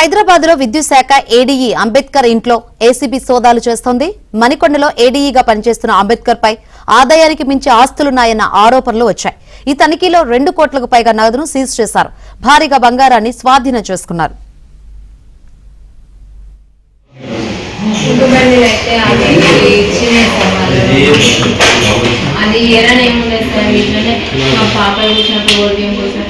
హైదరాబాద్లో విద్యుత్ శాఖ ఏడీఈ అంబేద్కర్ ఇంట్లో ఏసీబీ సోదాలు చేస్తోంది. మణికొండలో ఏడీఈగా పనిచేస్తున్న అంబేద్కర్ పై ఆదాయానికి మించి ఆస్తులున్నాయన్న ఆరోపణలు వచ్చాయి. ఈ తనిఖీలో 2 కోట్లకు పైగా నగదును సీజ్ చేశారు. భారీగా బంగారాన్ని స్వాధీనం చేసుకున్నారు. అది ఏదైనా ఏముండదు సార్, వీటిలోనే మా పాప కూర్చున్నప్పుడు ఓడియం కోసం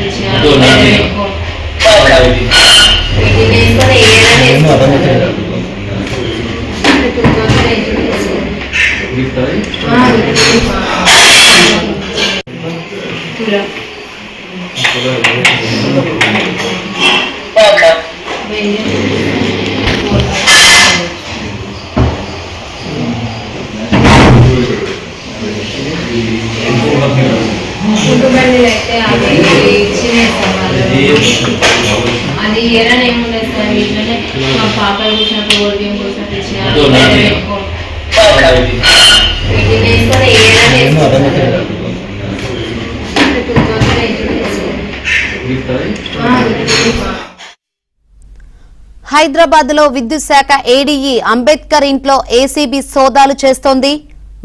హైదరాబాద్ లో విద్యుత్ శాఖ ఏడీఈ అంబేద్కర్ ఇంట్లో ఏసీబీ సోదాలు చేస్తోంది.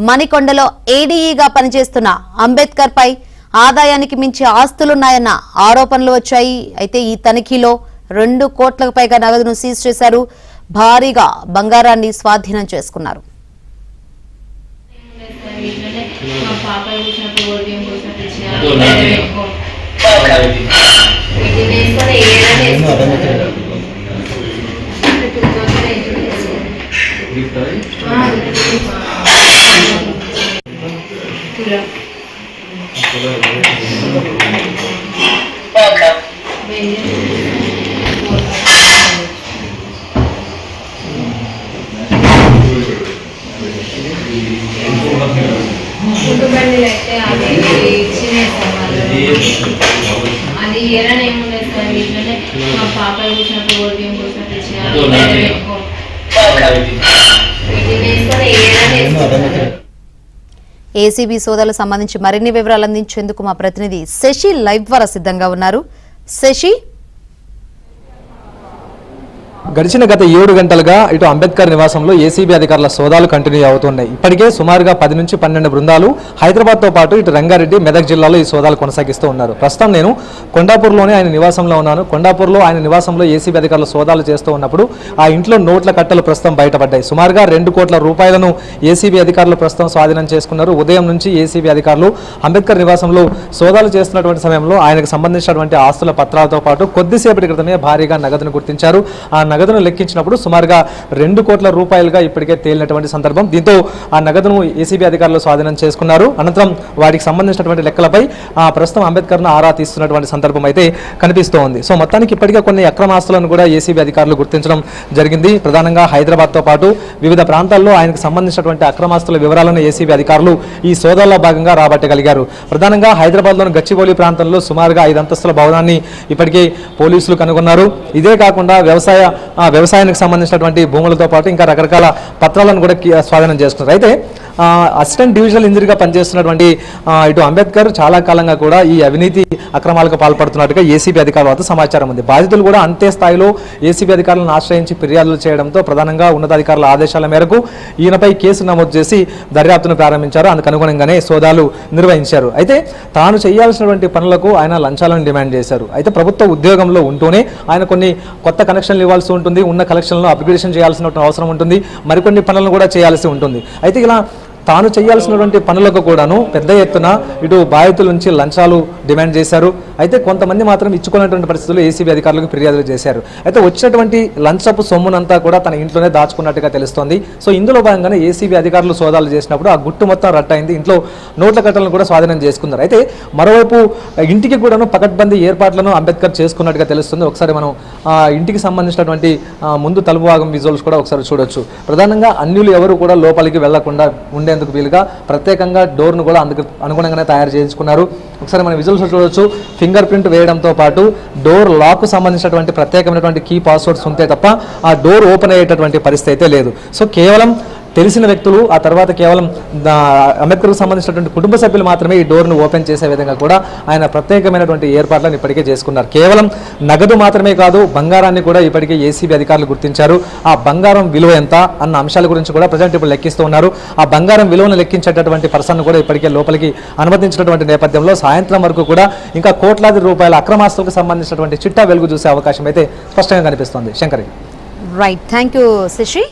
మణికొండలో ఏడీఈగా పనిచేస్తున్న అంబేద్కర్ పై ఆదాయానికి మించి ఆస్తులున్నాయన్న ఆరోపణలు వచ్చాయి. అయితే ఈ తనిఖీలో 2 కోట్లకు పైగా నగదును సీజ్ చేశారు. భారీగా బంగారాన్ని స్వాధీనం చేసుకున్నారు. అది ఏదైనా ఏముండదు సార్, వీటిలోనే మా పాప కూర్చున్నప్పుడు ఓడియం కోసం ఏసీబీ సోదాలకు సంబంధించి మరిన్ని వివరాలు అందించేందుకు మా ప్రతినిధి శశి లైవ్ ద్వారా సిద్ధంగా ఉన్నారు. శశి, గడిచిన గత 7 గంటలుగా ఇటు అంబేద్కర్ నివాసంలో ఏసీబీ అధికారుల సోదాలు కంటిన్యూ అవుతున్నాయి. ఇప్పటికే సుమారుగా 10 నుంచి 12 బృందాలు హైదరాబాద్తో పాటు ఇటు రంగారెడ్డి, మెదక్ జిల్లాలో ఈ సోదాలు కొనసాగిస్తూ ఉన్నారు. ప్రస్తుతం నేను కొండాపూర్లోనే ఆయన నివాసంలో ఉన్నాను. కొండాపూర్లో ఆయన నివాసంలో ఏసీబీ అధికారులు సోదాలు చేస్తూ ఉన్నప్పుడు ఆ ఇంట్లో నోట్ల కట్టలు ప్రస్తుతం బయటపడ్డాయి. సుమారుగా 2 కోట్ల రూపాయలను ఏసీబీ అధికారులు ప్రస్తుతం స్వాధీనం చేసుకున్నారు. ఉదయం నుంచి ఏసీబీ అధికారులు అంబేద్కర్ నివాసంలో సోదాలు చేస్తున్నటువంటి సమయంలో ఆయనకు సంబంధించినటువంటి ఆస్తుల పత్రాలతో పాటు కొద్దిసేపటి క్రితమే భారీగా నగదును గుర్తించారు. ఆ నగదును లెక్కించినప్పుడు సుమారుగా 2 కోట్ల రూపాయలుగా ఇప్పటికే తేలినటువంటి సందర్భం. దీంతో ఆ నగదును ఏసీబీ అధికారులు స్వాధీనం చేసుకున్నారు. అనంతరం వాటికి సంబంధించినటువంటి లెక్కలపై ప్రస్తుతం అంబేద్కర్ను ఆరా తీస్తున్నటువంటి సందర్భం అయితే కనిపిస్తోంది. సో మొత్తానికి ఇప్పటికే కొన్ని అక్రమాస్తులను కూడా ఏసీబీ అధికారులు గుర్తించడం జరిగింది. ప్రధానంగా హైదరాబాద్తో పాటు వివిధ ప్రాంతాల్లో ఆయనకు సంబంధించినటువంటి అక్రమాస్తుల వివరాలను ఏసీబీ అధికారులు ఈ సోదాల్లో భాగంగా రాబట్టగలిగారు. ప్రధానంగా హైదరాబాద్లోని గచ్చిబౌలి ప్రాంతంలో సుమారుగా 5 అంతస్తుల భవనాన్ని ఇప్పటికే పోలీసులు కనుగొన్నారు. ఇదే కాకుండా వ్యవసాయానికి సంబంధించినటువంటి భూములతో పాటు ఇంకా రకరకాల పత్రాలను కూడా స్వాధీనం చేసుకున్నారు. అయితే అసిస్టెంట్ డివిజనల్ ఇంజనీర్గా పనిచేస్తున్నటువంటి ఇటు అంబేద్కర్ చాలా కాలంగా కూడా ఈ అవినీతి అక్రమాలకు పాల్పడుతున్నట్టుగా ఏసీబీ అధికారుల వద్ద సమాచారం ఉంది. బాధితులు కూడా అంతే స్థాయిలో ఏసీబీ అధికారులను ఆశ్రయించి ఫిర్యాదులు చేయడంతో ప్రధానంగా ఉన్నతాధికారుల ఆదేశాల మేరకు ఈయనపై కేసు నమోదు చేసి దర్యాప్తును ప్రారంభించారు. అందుకు అనుగుణంగానే సోదాలు నిర్వహించారు. అయితే తాను చేయాల్సినటువంటి పనులకు ఆయన లంచాలను డిమాండ్ చేశారు. అయితే ప్రభుత్వ ఉద్యోగంలో ఉంటూనే ఆయన కొన్ని కొత్త కనెక్షన్లు ఇవ్వాల్సి ఉంటుంది, ఉన్న కనెక్షన్లను అప్గ్రేడేషన్ చేయాల్సిన అవసరం ఉంటుంది, మరికొన్ని పనులను కూడా చేయాల్సి ఉంటుంది. అయితే ఇలా తాను చేయాల్సినటువంటి పనులకు కూడాను పెద్ద ఎత్తున ఇటు బాధితుల నుంచి లంచాలు డిమాండ్ చేశారు. అయితే కొంతమంది మాత్రం ఇచ్చుకున్నటువంటి పరిస్థితుల్లో ఏసీబీ అధికారులకు ఫిర్యాదులు చేశారు. అయితే వచ్చినటువంటి లంచపు సొమ్మునంతా కూడా తన ఇంట్లోనే దాచుకున్నట్టుగా తెలుస్తోంది. సో ఇందులో భాగంగానే ఏసీబీ అధికారులు సోదాలు చేసినప్పుడు ఆ గుట్టు మొత్తం రట్టయింది. ఇంట్లో నోట్ల కట్టలను కూడా స్వాధీనం చేసుకున్నారు. అయితే మరోవైపు ఇంటికి కూడాను పకడ్బందీ ఏర్పాట్లను అంబేద్కర్ చేసుకున్నట్టుగా తెలుస్తుంది. ఒకసారి మనం ఇంటికి సంబంధించినటువంటి ముందు తలుపు భాగం విజువల్స్ కూడా ఒకసారి చూడొచ్చు. ప్రధానంగా అన్యులు ఎవరు కూడా లోపలికి వెళ్లకుండా ఉండే వీలుగా ప్రత్యేకంగా డోర్ను కూడా అందుకు అనుగుణంగానే తయారు చేయించుకున్నారు. ఒకసారి మనం విజువల్స్ చూడవచ్చు. ఫింగర్ ప్రింట్ వేయడంతో పాటు డోర్ లాక్ సంబంధించినటువంటి ప్రత్యేకమైనటువంటి కీ పాస్వర్డ్స్ ఉంటే తప్ప ఆ డోర్ ఓపెన్ అయ్యేటటువంటి పరిస్థితి అయితే లేదు. సో కేవలం తెలిసిన వ్యక్తులు, ఆ తర్వాత కేవలం అంబేద్కర్కు సంబంధించినటువంటి కుటుంబ సభ్యులు మాత్రమే ఈ డోర్ను ఓపెన్ చేసే విధంగా కూడా ఆయన ప్రత్యేకమైనటువంటి ఏర్పాట్లను ఇప్పటికే చేసుకున్నారు. కేవలం నగదు మాత్రమే కాదు, బంగారాన్ని కూడా ఇప్పటికే ఏసీబీ అధికారులు గుర్తించారు. ఆ బంగారం విలువ ఎంత అన్న అంశాల గురించి కూడా ప్రజెంట్ ఇప్పుడు లెక్కిస్తూ ఉన్నారు. ఆ బంగారం విలువను లెక్కించేటటువంటి పర్సన్ కూడా ఇప్పటికే లోపలికి అనుమతించినటువంటి నేపథ్యంలో సాయంత్రం వరకు కూడా ఇంకా కోట్లాది రూపాయల అక్రమాస్తులకు సంబంధించినటువంటి చిట్టా వెలుగు చూసే అవకాశం అయితే స్పష్టంగా కనిపిస్తోంది. Shankari. Right, thank you Shashi.